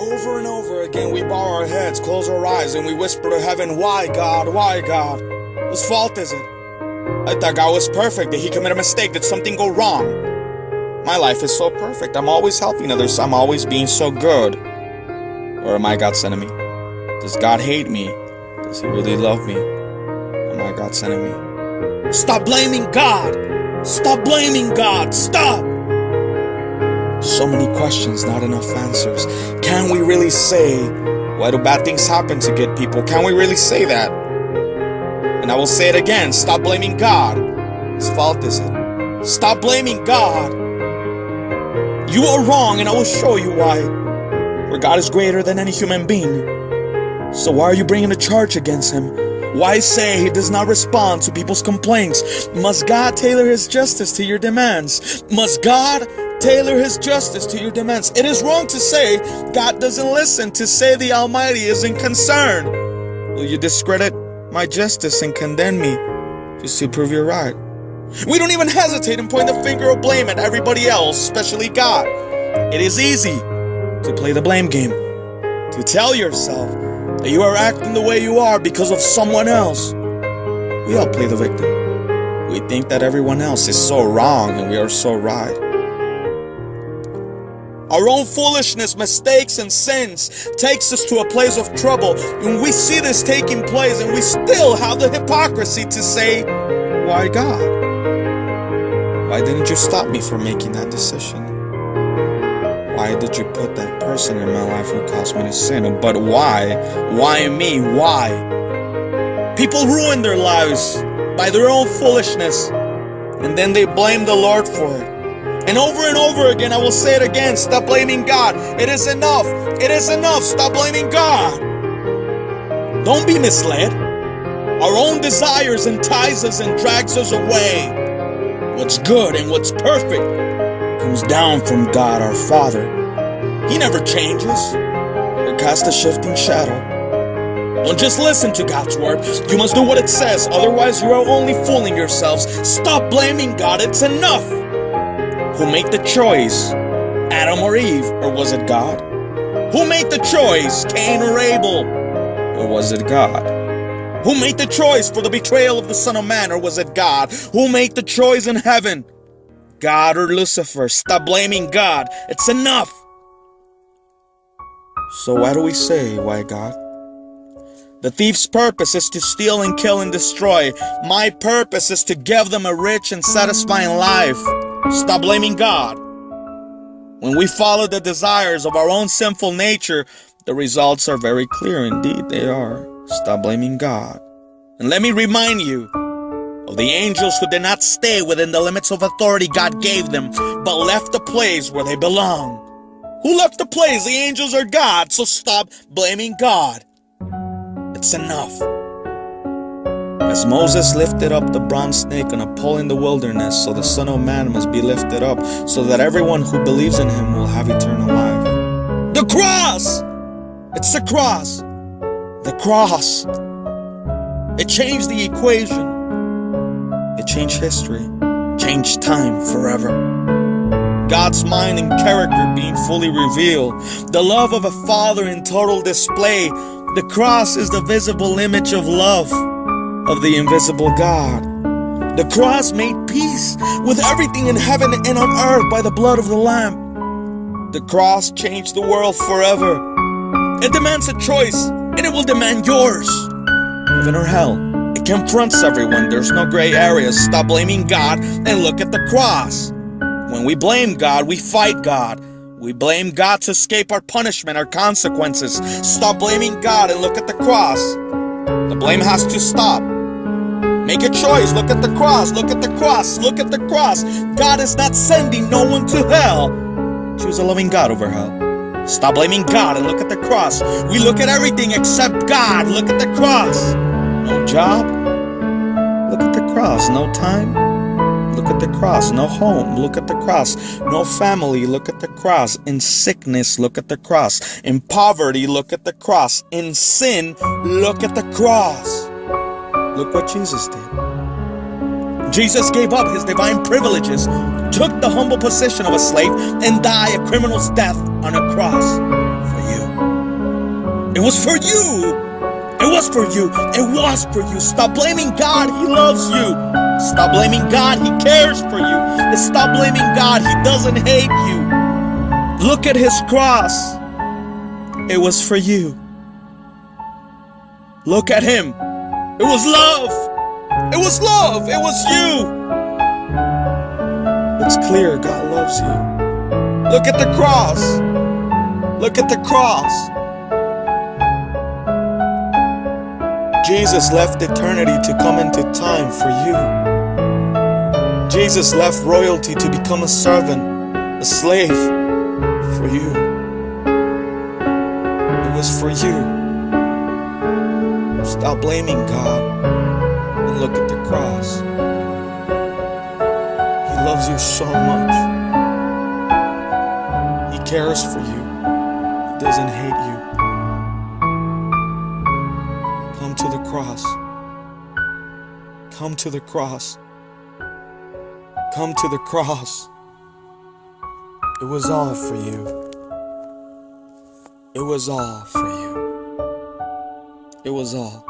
Over and over again we bow our heads, close our eyes, and we whisper to heaven, why God, why God? Whose fault is it? I thought God was perfect. Did he commit a mistake? Did something go wrong? My life is so perfect. I'm always helping others. I'm always being so good. Or am I God's enemy? Does God hate me? Does he really love me? Am I God's enemy? Stop blaming God! Stop blaming God! Stop! So many questions, not enough answers. Can we really say, why do bad things happen to good people? Can we really say that? And I will say it again, stop blaming God. Whose fault is it? Stop blaming God. You are wrong, and I will show you why. For God is greater than any human being. So why are you bringing a charge against him? Why say he does not respond to people's complaints? Must God tailor his justice to your demands? Must God tailor his justice to your demands? It is wrong to say God doesn't listen, to say the Almighty isn't concerned. Will you discredit my justice and condemn me just to prove you're right? We don't even hesitate and point the finger of blame at everybody else, especially God. It is easy to play the blame game, to tell yourself that you are acting the way you are because of someone else. We all play the victim. We think that everyone else is so wrong and we are so right. Our own foolishness, mistakes, and sins takes us to a place of trouble. And we see this taking place and we still have the hypocrisy to say, why God? Why didn't you stop me from making that decision? Why did you put that person in my life who caused me to sin? But why? Why me? Why? People ruin their lives by their own foolishness, and then they blame the Lord for it. And over again, I will say it again, stop blaming God. It is enough. It is enough. Stop blaming God. Don't be misled. Our own desires entice us and drags us away. What's good and what's perfect comes down from God our Father. He never changes or casts a shifting shadow. Don't just listen to God's word. You must do what it says. Otherwise, you are only fooling yourselves. Stop blaming God. It's enough. Who made the choice? Adam or Eve? Or was it God? Who made the choice? Cain or Abel? Or was it God? Who made the choice for the betrayal of the Son of Man? Or was it God? Who made the choice in heaven? God or Lucifer? Stop blaming God. It's enough. So why do we say, why God? The thief's purpose is to steal and kill and destroy. My purpose is to give them a rich and satisfying life. Stop blaming God. When we follow the desires of our own sinful nature, the results are very clear. Indeed, they are. Stop blaming God. And let me remind you of the angels who did not stay within the limits of authority God gave them, but left the place where they belong. Who left the place? The angels or God? So stop blaming God. It's enough. As Moses lifted up the bronze snake on a pole in the wilderness, so the Son of Man must be lifted up, so that everyone who believes in him will have eternal life. The cross! It's the cross. The cross. It changed the equation. It changed history. Changed time forever. God's mind and character being fully revealed. The love of a Father in total display. The cross is the visible image of love of the invisible God. The cross made peace with everything in heaven and on earth by the blood of the Lamb. The cross changed the world forever. It demands a choice, and it will demand yours. Heaven or hell. It confronts everyone. There's no gray areas. Stop blaming God and look at the cross. When we blame God, we fight God. We blame God to escape our punishment, our consequences. Stop blaming God and look at the cross. The blame has to stop. Make a choice. Look at the cross. Look at the cross. Look at the cross. God is not sending no one to hell. Choose a loving God over hell. Stop blaming God and look at the cross. We look at everything except God. Look at the cross. No job? Look at the cross. No time? Look at the cross. No home. Look at the cross. No family. Look at the cross. In sickness, look at the cross. In poverty, look at the cross. In sin, look at the cross. Look what Jesus did. Jesus gave up his divine privileges, took the humble position of a slave, and died a criminal's death on a cross for you. It was for you. It was for you. It was for you. Stop blaming God. He loves you. Stop blaming God. He cares for you. Stop blaming God. He doesn't hate you. Look at his cross. It was for you. Look at him. It was love. It was love. It was you. It's clear God loves you. Look at the cross. Look at the cross. Jesus left eternity to come into time for you. Jesus left royalty to become a servant, a slave for you. It was for you. Stop blaming God and look at the cross. He loves you so much. He cares for you. He doesn't hate you. Come to the cross. Come to the cross. Come to the cross. It was all for you. It was all for you. It was all.